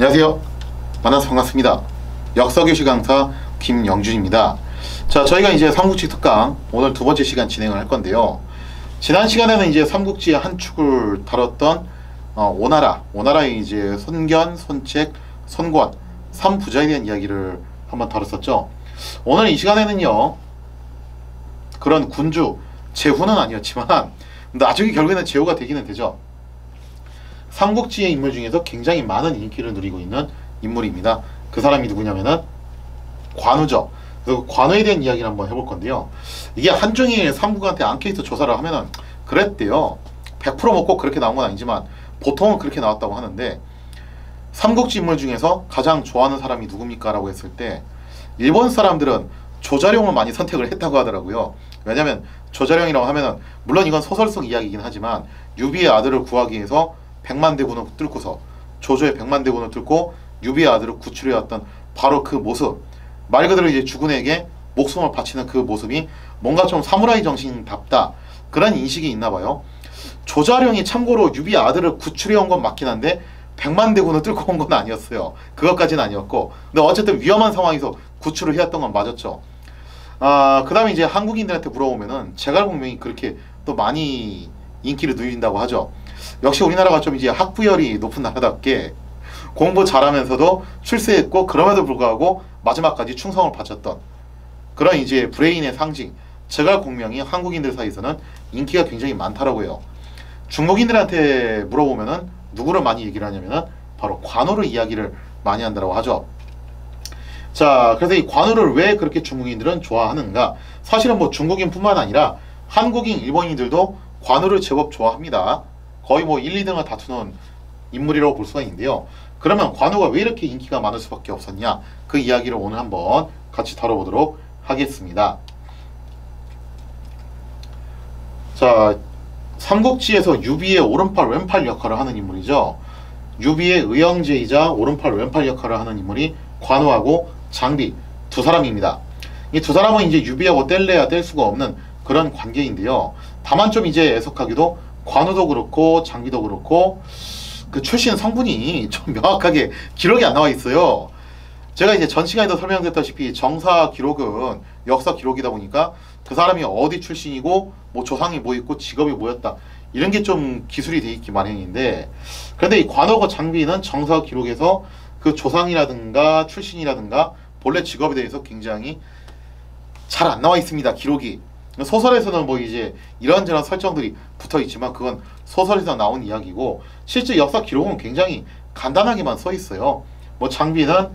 안녕하세요. 만나서 반갑습니다. 역사교실 강사 김영준입니다. 자, 저희가 이제 삼국지 특강 오늘 두 번째 시간 진행을 할 건데요. 지난 시간에는 이제 삼국지의 한 축을 다뤘던 오나라의 이제 손견, 손책, 손권, 삼부자에 대한 이야기를 한번 다뤘었죠. 오늘 이 시간에는요, 그런 군주, 제후는 아니었지만 나중에 결국에는 제후가 되기는 되죠. 삼국지의 인물 중에서 굉장히 많은 인기를 누리고 있는 인물입니다. 그 사람이 누구냐면은 관우죠. 그래서 관우에 대한 이야기를 한번 해볼 건데요. 이게 한중일 삼국한테 앙케이트 조사를 하면은 그랬대요. 100% 뭐 그렇게 나온 건 아니지만 보통은 그렇게 나왔다고 하는데, 삼국지 인물 중에서 가장 좋아하는 사람이 누굽니까? 라고 했을 때 일본 사람들은 조자룡을 많이 선택을 했다고 하더라고요. 왜냐면 조자룡이라고 하면은 물론 이건 소설 속 이야기이긴 하지만 유비의 아들을 구하기 위해서 백만대군을 뚫고서 조조의 백만대군을 뚫고 유비의 아들을 구출해왔던 바로 그 모습, 말 그대로 이제 주군에게 목숨을 바치는 그 모습이 뭔가 좀 사무라이 정신답다, 그런 인식이 있나봐요. 조자룡이 참고로 유비의 아들을 구출해온 건 맞긴 한데 백만대군을 뚫고 온 건 아니었어요. 그것까지는 아니었고, 근데 어쨌든 위험한 상황에서 구출을 해왔던 건 맞았죠. 그 다음에 이제 한국인들한테 물어보면은 제갈공명이 그렇게 또 많이 인기를 누린다고 하죠. 역시 우리나라가 좀 이제 학부열이 높은 나라답게 공부 잘하면서도 출세했고, 그럼에도 불구하고 마지막까지 충성을 바쳤던 그런 이제 브레인의 상징 제갈공명이 한국인들 사이에서는 인기가 굉장히 많다라고 해요. 중국인들한테 물어보면은 누구를 많이 얘기를 하냐면은 바로 관우를 이야기를 많이 한다고 하죠. 자, 그래서 이 관우를 왜 그렇게 중국인들은 좋아하는가? 사실은 뭐 중국인뿐만 아니라 한국인, 일본인들도 관우를 제법 좋아합니다. 거의 뭐 1, 2등을 다투는 인물이라고 볼 수가 있는데요. 그러면 관우가 왜 이렇게 인기가 많을 수밖에 없었냐? 그 이야기를 오늘 한번 같이 다뤄보도록 하겠습니다. 자, 삼국지에서 유비의 오른팔 왼팔 역할을 하는 인물이죠. 유비의 의형제이자 오른팔 왼팔 역할을 하는 인물이 관우하고 장비 두 사람입니다. 이 두 사람은 이제 유비하고 뗄래야 뗄 수가 없는 그런 관계인데요. 다만 좀 이제 애석하기도 관우도 그렇고 장비도 그렇고 그 출신 성분이 좀 명확하게 기록이 안 나와 있어요. 제가 이제 전 시간에도 설명드렸다시피 정사 기록은 역사 기록이다 보니까 그 사람이 어디 출신이고 뭐 조상이 뭐 있고 직업이 뭐였다, 이런 게 좀 기술이 돼 있기 마련인데, 그런데 이 관우와 장비는 정사 기록에서 그 조상이라든가 출신이라든가 본래 직업에 대해서 굉장히 잘 안 나와 있습니다, 기록이. 소설에서는 뭐 이제 이런저런 설정들이 붙어 있지만 그건 소설에서 나온 이야기고, 실제 역사 기록은 굉장히 간단하게만 써 있어요. 뭐 장비는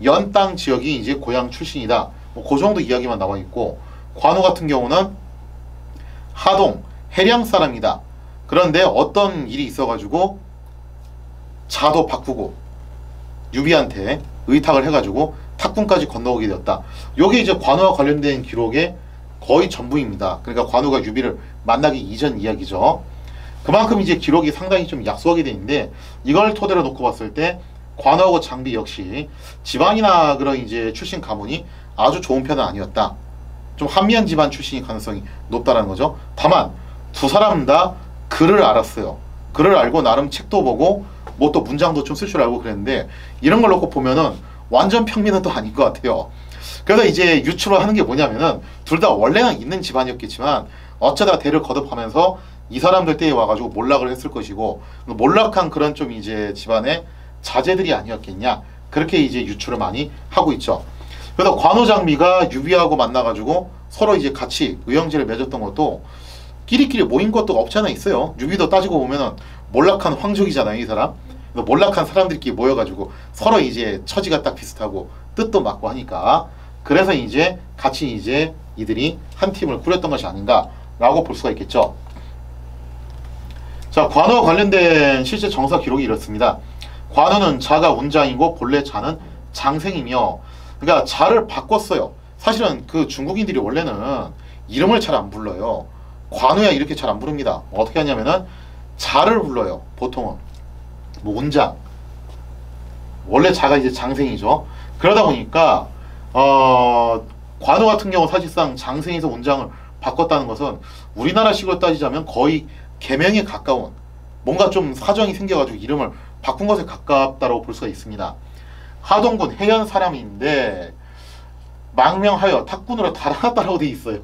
연 땅 지역이 이제 고향 출신이다, 뭐 그 정도 이야기만 나와 있고, 관우 같은 경우는 하동 해량 사람이다. 그런데 어떤 일이 있어가지고 자도 바꾸고 유비한테 의탁을 해가지고 탁군까지 건너오게 되었다. 요게 이제 관우와 관련된 기록의 거의 전부입니다. 그러니까 관우가 유비를 만나기 이전 이야기죠. 그만큼 이제 기록이 상당히 좀 약소하게 되어 있는데, 이걸 토대로 놓고 봤을 때 관우하고 장비 역시 집안이나 그런 이제 출신 가문이 아주 좋은 편은 아니었다. 좀 한미한 집안 출신일 가능성이 높다라는 거죠. 다만 두 사람 다 글을 알았어요. 글을 알고 나름 책도 보고 뭐 또 문장도 좀 쓸 줄 알고 그랬는데, 이런 걸 놓고 보면은 완전 평민은 또 아닌 것 같아요. 그래서 이제 유추를 하는 게 뭐냐면은 둘 다 원래는 있는 집안이었겠지만 어쩌다 대를 거듭하면서 이 사람들 때에 와가지고 몰락을 했을 것이고, 몰락한 그런 좀 이제 집안의 자제들이 아니었겠냐, 그렇게 이제 유추를 많이 하고 있죠. 그래서 관우 장비가 유비하고 만나가지고 서로 이제 같이 의형제를 맺었던 것도 끼리끼리 모인 것도 없지 않아 있어요. 유비도 따지고 보면은 몰락한 황족이잖아요, 이 사람. 몰락한 사람들끼리 모여가지고 서로 이제 처지가 딱 비슷하고 뜻도 맞고 하니까, 그래서 이제 같이 이제 이들이 한 팀을 꾸렸던 것이 아닌가라고 볼 수가 있겠죠. 자, 관우와 관련된 실제 정사 기록이 이렇습니다. 관우는 자가 운장이고 본래 자는 장생이며, 그러니까 자를 바꿨어요. 사실은 그 중국인들이 원래는 이름을 잘 안 불러요. 관우야 이렇게 잘 안 부릅니다. 어떻게 하냐면은 자를 불러요. 보통은 뭐 운장, 원래 자가 이제 장생이죠. 그러다 보니까 관우 같은 경우 사실상 장생에서 운장을 바꿨다는 것은 우리나라식으로 따지자면 거의 계명에 가까운, 뭔가 좀 사정이 생겨가지고 이름을 바꾼 것에 가깝다고 볼 수가 있습니다. 하동군 해연 사람인데 망명하여 탁군으로 달아났다라고 돼 있어요.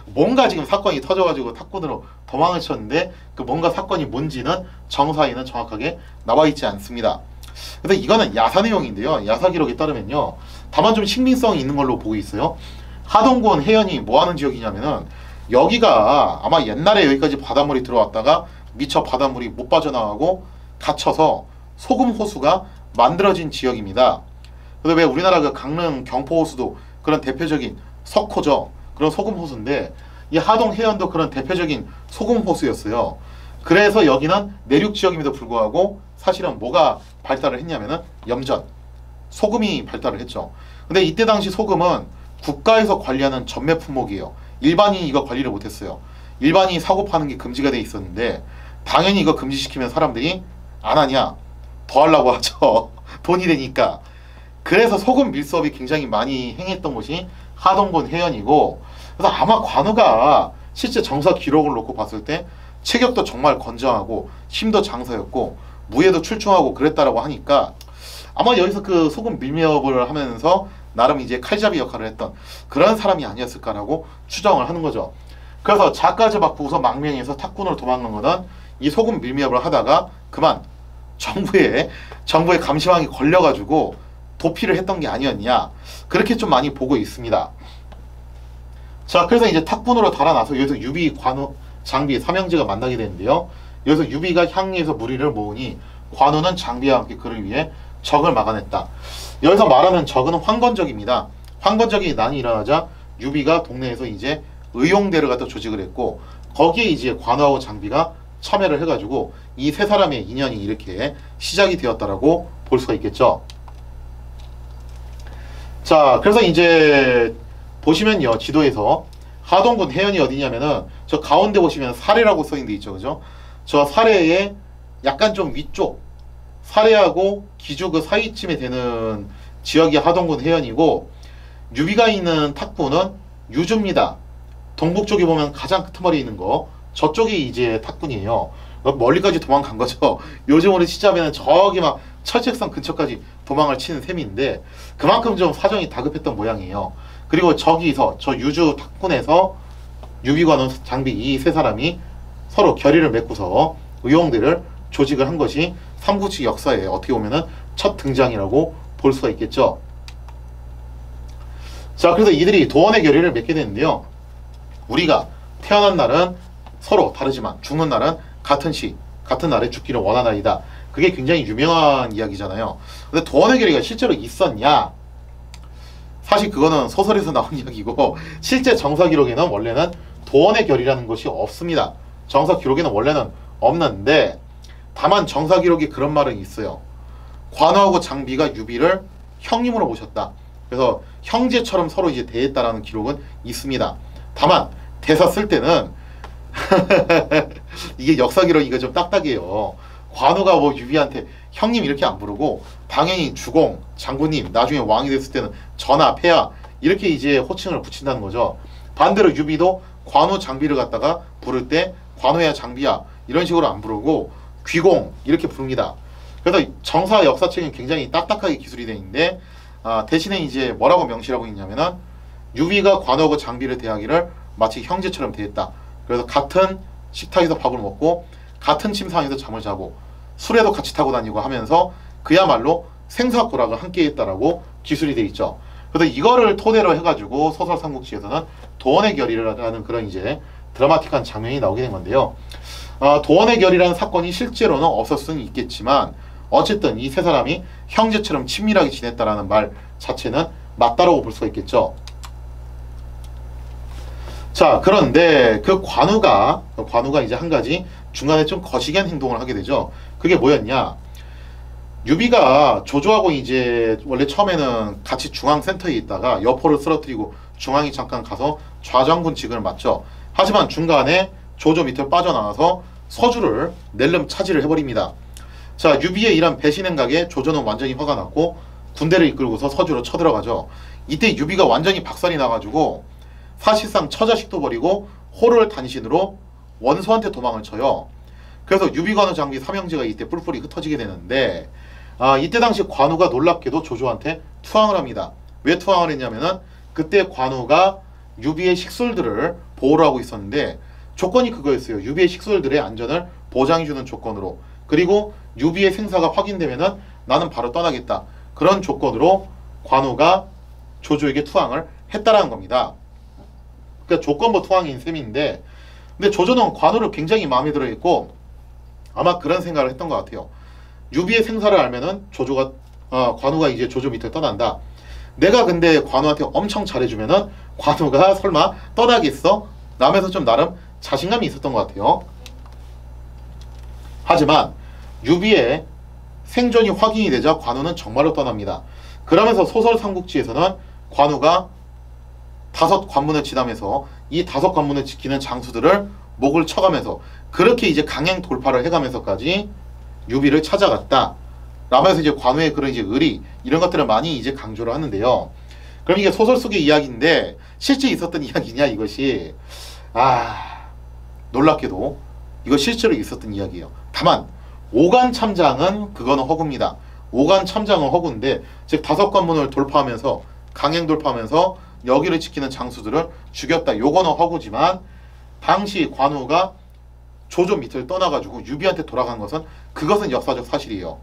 뭔가 지금 사건이 터져가지고 탁군으로 도망을 쳤는데 그 뭔가 사건이 뭔지는 정사에는 정확하게 나와 있지 않습니다. 그래서 이거는 야사 내용인데요. 야사 기록에 따르면요. 다만 좀 신빙성이 있는 걸로 보고 있어요. 하동군 해연이 뭐 하는 지역이냐면은 여기가 아마 옛날에 여기까지 바닷물이 들어왔다가 미처 바닷물이 못 빠져나가고 갇혀서 소금 호수가 만들어진 지역입니다. 그래서 왜 우리나라 그 강릉 경포 호수도 그런 대표적인 석호죠. 그런 소금 호수인데 이 하동 해연도 그런 대표적인 소금 호수였어요. 그래서 여기는 내륙 지역임에도 불구하고 사실은 뭐가 발달을 했냐면은 염전, 소금이 발달을 했죠. 근데 이때 당시 소금은 국가에서 관리하는 전매 품목이에요. 일반인이 이거 관리를 못했어요. 일반인이 사고 파는 게 금지가 돼 있었는데 당연히 이거 금지시키면 사람들이 안 하냐? 더 하려고 하죠. 돈이 되니까. 그래서 소금 밀수업이 굉장히 많이 행했던 곳이 하동군 해연이고, 그래서 아마 관우가 실제 정사 기록을 놓고 봤을 때 체격도 정말 건장하고 힘도 장사였고 무예도 출중하고 그랬다라고 하니까 아마 여기서 그 소금 밀매업을 하면서 나름 이제 칼잡이 역할을 했던 그런 사람이 아니었을까라고 추정을 하는 거죠. 그래서 자까지 바꾸고서 망명해서 탁군으로 도망간 거는 이 소금 밀매업을 하다가 그만 정부의 감시망이 걸려가지고 도피를 했던 게 아니었냐, 그렇게 좀 많이 보고 있습니다. 자, 그래서 이제 탁군으로 달아나서 여기서 유비, 관우, 장비 삼형제가 만나게 되는데요. 여기서 유비가 향리에서 무리를 모으니 관우는 장비와 함께 그를 위해 적을 막아냈다. 여기서 말하는 적은 황건적입니다. 황건적이 난이 일어나자 유비가 동네에서 이제 의용대를 갖다 조직을 했고 거기에 이제 관우하고 장비가 참여를 해가지고 이 세 사람의 인연이 이렇게 시작이 되었다라고 볼 수가 있겠죠. 자, 그래서 이제 보시면요, 지도에서 하동군 해연이 어디냐면은 저 가운데 보시면 사례라고 써있는 데 있죠, 그죠? 저 사례의 약간 좀 위쪽, 사례하고 기주 그 사이쯤에 되는 지역이 하동군 해연이고, 유비가 있는 탁군은 유주입니다. 동북 쪽에 보면 가장 끄트머리 있는 거, 저쪽이 이제 탁군이에요. 멀리까지 도망간 거죠. 요즘으로 치자면 저기 막 철책선 근처까지 도망을 치는 셈인데 그만큼 좀 사정이 다급했던 모양이에요. 그리고 저기서 저 유주 탁군에서 유비관우 장비 이 세 사람이 서로 결의를 맺고서 의용대를 조직을 한 것이 삼국지 역사에 어떻게 보면은 첫 등장이라고 볼 수가 있겠죠. 자, 그래서 이들이 도원의 결의를 맺게 되는데요. 우리가 태어난 날은 서로 다르지만 죽는 날은 같은 시, 같은 날에 죽기를 원하나이다. 그게 굉장히 유명한 이야기잖아요. 근데 도원의 결의가 실제로 있었냐? 사실 그거는 소설에서 나온 이야기고 실제 정사 기록에는 원래는 도원의 결의라는 것이 없습니다. 정사 기록에는 원래는 없는데 다만 정사 기록에 그런 말은 있어요. 관우하고 장비가 유비를 형님으로 모셨다. 그래서 형제처럼 서로 이제 대했다라는 기록은 있습니다. 다만 대사 쓸 때는 이게 역사 기록이가 좀 딱딱해요. 관우가 뭐 유비한테 형님 이렇게 안 부르고 당연히 주공, 장군님, 나중에 왕이 됐을 때는 전하, 폐하 이렇게 이제 호칭을 붙인다는 거죠. 반대로 유비도 관우, 장비를 갖다가 부를 때 관우야, 장비야 이런 식으로 안 부르고 귀공 이렇게 부릅니다. 그래서 정사 역사책은 굉장히 딱딱하게 기술이 되어 있는데 대신에 이제 뭐라고 명시를 하고 있냐면은 유비가 관우하고 장비를 대하기를 마치 형제처럼 대했다. 그래서 같은 식탁에서 밥을 먹고 같은 침상에서 잠을 자고 술에도 같이 타고 다니고 하면서 그야말로 생사고락을 함께 했다라고 기술이 되어 있죠. 그래서 이거를 토대로 해가지고 소설 삼국지에서는 도원의 결의라는 그런 이제 드라마틱한 장면이 나오게 된 건데요. 도원의 결의라는 사건이 실제로는 없었을 수는 있겠지만 어쨌든 이 세 사람이 형제처럼 친밀하게 지냈다라는 말 자체는 맞다라고 볼 수가 있겠죠. 자, 그런데 그 관우가 이제 한 가지 중간에 좀 거시기한 행동을 하게 되죠. 그게 뭐였냐? 유비가 조조하고 이제 원래 처음에는 같이 중앙센터에 있다가 여포를 쓰러뜨리고 중앙에 잠깐 가서 좌장군 직을 맡죠. 하지만 중간에 조조 밑을 빠져나와서 서주를 낼름 차지를 해버립니다. 자, 유비의 이런 배신 행각에 조조는 완전히 화가 났고 군대를 이끌고서 서주로 쳐들어가죠. 이때 유비가 완전히 박살이 나가지고 사실상 처자식도 버리고 호를 단신으로 원소한테 도망을 쳐요. 그래서 유비관우 장비 삼형제가 이때 뿔뿔이 흩어지게 되는데 이때 당시 관우가 놀랍게도 조조한테 투항을 합니다. 왜 투항을 했냐면은 그때 관우가 유비의 식솔들을 보호를 하고 있었는데 조건이 그거였어요. 유비의 식솔들의 안전을 보장해주는 조건으로, 그리고 유비의 생사가 확인되면은 나는 바로 떠나겠다, 그런 조건으로 관우가 조조에게 투항을 했다라는 겁니다. 그러니까 조건부 투항인 셈인데, 근데 조조는 관우를 굉장히 마음에 들어 했고 아마 그런 생각을 했던 것 같아요. 유비의 생사를 알면은 관우가 이제 조조 밑을 떠난다. 내가 근데 관우한테 엄청 잘해주면은 관우가 설마 떠나겠어? 라면서 좀 나름 자신감이 있었던 것 같아요. 하지만 유비의 생존이 확인이 되자 관우는 정말로 떠납니다. 그러면서 소설 삼국지에서는 관우가 5관문을 지나면서 이 5관문을 지키는 장수들을 목을 쳐가면서 그렇게 이제 강행 돌파를 해가면서까지 유비를 찾아갔다 라면서 이제 관우의 그런 이제 의리, 이런 것들을 많이 이제 강조를 하는데요. 그럼 이게 소설 속의 이야기인데 실제 있었던 이야기냐, 이것이 놀랍게도 이거 실제로 있었던 이야기예요. 다만 오간참장은 그거는 허구입니다. 오간참장은 허구인데, 즉 5관문을 돌파하면서 강행 돌파하면서 여기를 지키는 장수들을 죽였다, 요거는 허구지만 당시 관우가 조조 밑을 떠나가지고 유비한테 돌아간 것은, 그것은 역사적 사실이에요.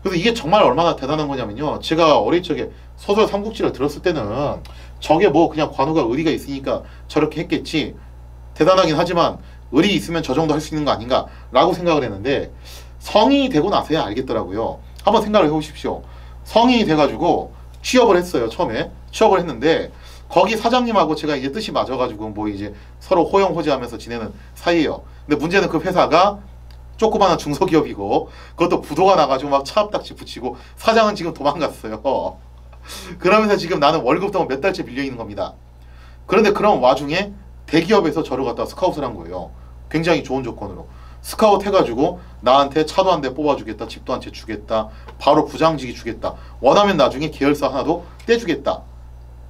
그래서 이게 정말 얼마나 대단한 거냐면요, 제가 어릴 적에 소설 삼국지를 들었을 때는 저게 뭐 그냥 관우가 의리가 있으니까 저렇게 했겠지, 대단하긴 하지만 의리 있으면 저 정도 할 수 있는 거 아닌가 라고 생각을 했는데, 성인이 되고 나서야 알겠더라고요. 한번 생각을 해보십시오. 성인이 돼가지고 취업을 했어요. 처음에 취업을 했는데 거기 사장님하고 제가 이제 뜻이 맞아가지고 뭐 이제 서로 호영호재하면서 지내는 사이예요. 근데 문제는 그 회사가 조그마한 중소기업이고 그것도 부도가 나가지고 막 차압딱지 붙이고 사장은 지금 도망갔어요. 그러면서 지금 나는 월급도 몇 달째 밀려 있는 겁니다. 그런데 그런 와중에 대기업에서 저를 갖다 스카웃을 한 거예요. 굉장히 좋은 조건으로 스카웃 해가지고 나한테 차도 한 대 뽑아주겠다, 집도 한 채 주겠다, 바로 부장직이 주겠다, 원하면 나중에 계열사 하나도 떼주겠다,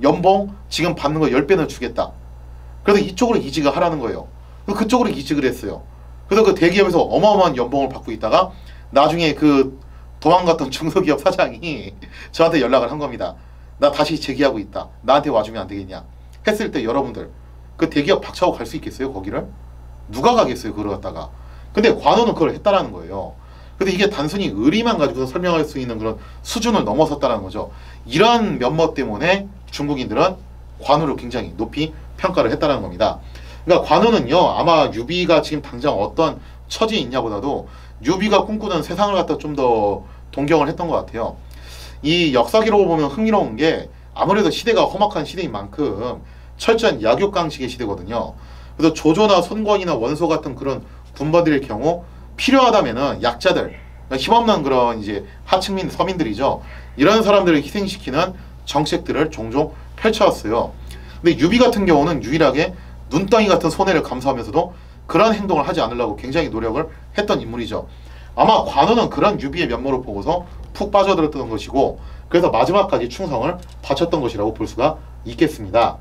연봉 지금 받는 거 10배는 주겠다. 그래서 이쪽으로 이직을 하라는 거예요. 그쪽으로 이직을 했어요. 그래서 그 대기업에서 어마어마한 연봉을 받고 있다가 나중에 그 도망갔던 중소기업 사장이 저한테 연락을 한 겁니다. 나 다시 재기하고 있다, 나한테 와주면 안 되겠냐 했을 때, 여러분들 그 대기업 박차고 갈 수 있겠어요? 거기를? 누가 가겠어요? 그걸 갖다가. 근데 관우는 그걸 했다라는 거예요. 근데 이게 단순히 의리만 가지고 설명할 수 있는 그런 수준을 넘어섰다는 거죠. 이러한 면모 때문에 중국인들은 관우를 굉장히 높이 평가를 했다는 겁니다. 그러니까 관우는요, 아마 유비가 지금 당장 어떤 처지에 있냐보다도 유비가 꿈꾸는 세상을 갖다 좀 더 동경을 했던 것 같아요. 이 역사 기록을 보면 흥미로운 게, 아무래도 시대가 험악한 시대인 만큼 철저한 약육강식의 시대거든요. 그래서 조조나 손권이나 원소 같은 그런 군번들의 경우 필요하다면은 약자들, 힘없는 그런 이제 하층민 서민들이죠, 이런 사람들을 희생시키는 정책들을 종종 펼쳐왔어요. 근데 유비 같은 경우는 유일하게 눈덩이 같은 손해를 감수하면서도 그런 행동을 하지 않으려고 굉장히 노력을 했던 인물이죠. 아마 관우는 그런 유비의 면모를 보고서 푹 빠져들었던 것이고, 그래서 마지막까지 충성을 바쳤던 것이라고 볼 수가 있겠습니다.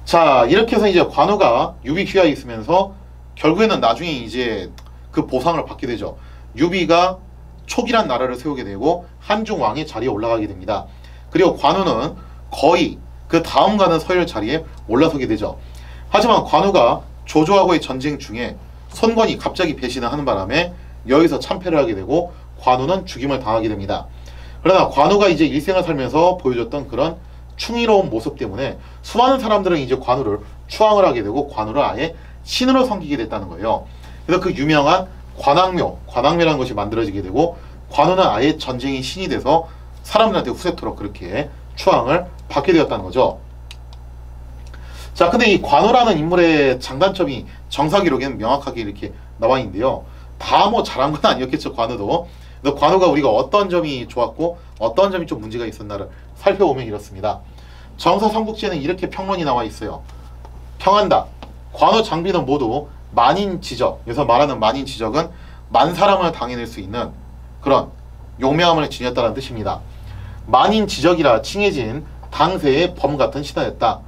자, 이렇게 해서 이제 관우가 유비 휘하에 있으면서 결국에는 나중에 이제 그 보상을 받게 되죠. 유비가 촉이란 나라를 세우게 되고 한중왕의 자리에 올라가게 됩니다. 그리고 관우는 거의 그 다음 가는 서열 자리에 올라서게 되죠. 하지만 관우가 조조하고의 전쟁 중에 손권이 갑자기 배신을 하는 바람에 여기서 참패를 하게 되고 관우는 죽임을 당하게 됩니다. 그러나 관우가 이제 일생을 살면서 보여줬던 그런 충의로운 모습 때문에 수많은 사람들은 이제 관우를 추앙을 하게 되고 관우를 아예 신으로 섬기게 됐다는 거예요. 그래서 그 유명한 관악묘라는 것이 만들어지게 되고, 관우는 아예 전쟁의 신이 돼서 사람들한테 후세토록 그렇게 추앙을 받게 되었다는 거죠. 자, 근데 이 관우라는 인물의 장단점이 정사 기록에는 명확하게 이렇게 나와 있는데요. 다 뭐 잘한 건 아니었겠죠, 관우도. 근데 관우가 우리가 어떤 점이 좋았고 어떤 점이 좀 문제가 있었나를 살펴보면 이렇습니다. 정사 삼국지에는 이렇게 평론이 나와 있어요. 평한다. 관우 장비는 모두 만인지적, 여기서 말하는 만인지적은 만 사람을 당해낼 수 있는 그런 용맹함을 지녔다는 뜻입니다. 만인지적이라 칭해진 당세의 범 같은 신하였다.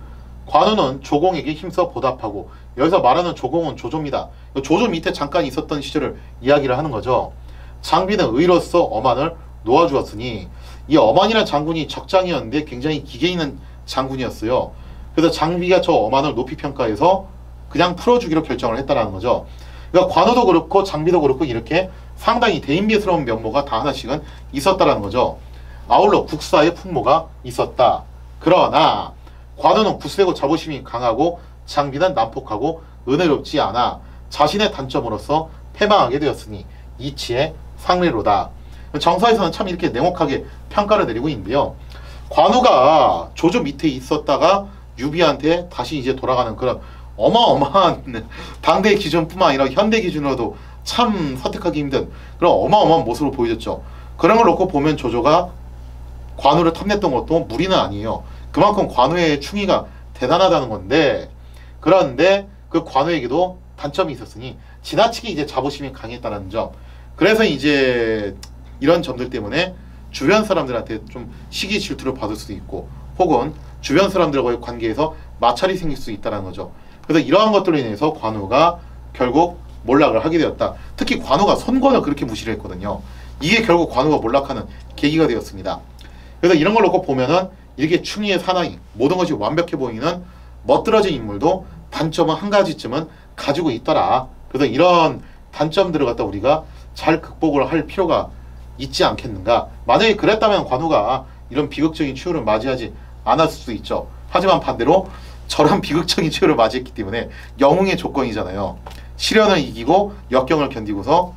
관우는 조공에게 힘써 보답하고 여기서 말하는 조공은 조조입니다. 조조 밑에 잠깐 있었던 시절을 이야기를 하는 거죠. 장비는 의로서 어만을 놓아주었으니 이 어만이라는 장군이 적장이었는데 굉장히 기계 있는 장군이었어요. 그래서 장비가 저 어만을 높이 평가해서 그냥 풀어주기로 결정을 했다라는 거죠. 그러니까 관우도 그렇고 장비도 그렇고 이렇게 상당히 대인배스러운 면모가 다 하나씩은 있었다라는 거죠. 아울러 국사의 풍모가 있었다. 그러나 관우는 굳세고 자부심이 강하고 장비는 난폭하고 은혜롭지 않아 자신의 단점으로서 패망하게 되었으니 이치의 상례로다. 정서에서는 참 이렇게 냉혹하게 평가를 내리고 있는데요. 관우가 조조 밑에 있었다가 유비한테 다시 이제 돌아가는 그런 어마어마한 당대 기준뿐만 아니라 현대 기준으로도 참 선택하기 힘든 그런 어마어마한 모습을 보여줬죠. 그런 걸 놓고 보면 조조가 관우를 탐냈던 것도 무리는 아니에요. 그만큼 관우의 충의가 대단하다는 건데, 그런데 그 관우에게도 단점이 있었으니 지나치게 이제 자부심이 강했다는 점. 그래서 이제 이런 점들 때문에 주변 사람들한테 좀 시기 질투를 받을 수도 있고, 혹은 주변 사람들과의 관계에서 마찰이 생길 수 있다는 거죠. 그래서 이러한 것들로 인해서 관우가 결국 몰락을 하게 되었다. 특히 관우가 손권을 그렇게 무시를 했거든요. 이게 결국 관우가 몰락하는 계기가 되었습니다. 그래서 이런 걸 놓고 보면은 이렇게 충의의 사나이, 모든 것이 완벽해 보이는 멋들어진 인물도 단점은 한 가지쯤은 가지고 있더라. 그래서 이런 단점들을 갖다 우리가 잘 극복을 할 필요가 있지 않겠는가. 만약에 그랬다면 관우가 이런 비극적인 추후를 맞이하지 않았을 수도 있죠. 하지만 반대로 저런 비극적인 추후를 맞이했기 때문에 영웅의 조건이잖아요. 시련을 이기고 역경을 견디고서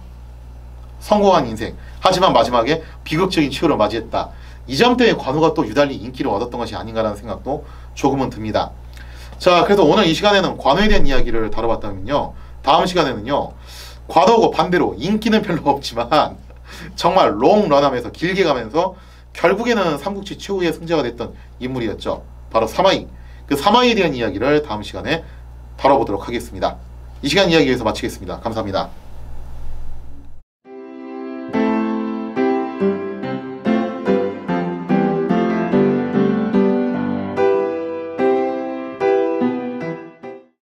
성공한 인생. 하지만 마지막에 비극적인 추후를 맞이했다. 이 점 때문에 관우가 또 유달리 인기를 얻었던 것이 아닌가라는 생각도 조금은 듭니다. 자, 그래서 오늘 이 시간에는 관우에 대한 이야기를 다뤄봤다면요. 다음 시간에는요. 관우하고 반대로 인기는 별로 없지만 정말 롱런하면서 길게 가면서 결국에는 삼국지 최후의 승자가 됐던 인물이었죠. 바로 사마이. 그 사마이에 대한 이야기를 다음 시간에 다뤄보도록 하겠습니다. 이 시간 이야기 여기서 마치겠습니다. 감사합니다.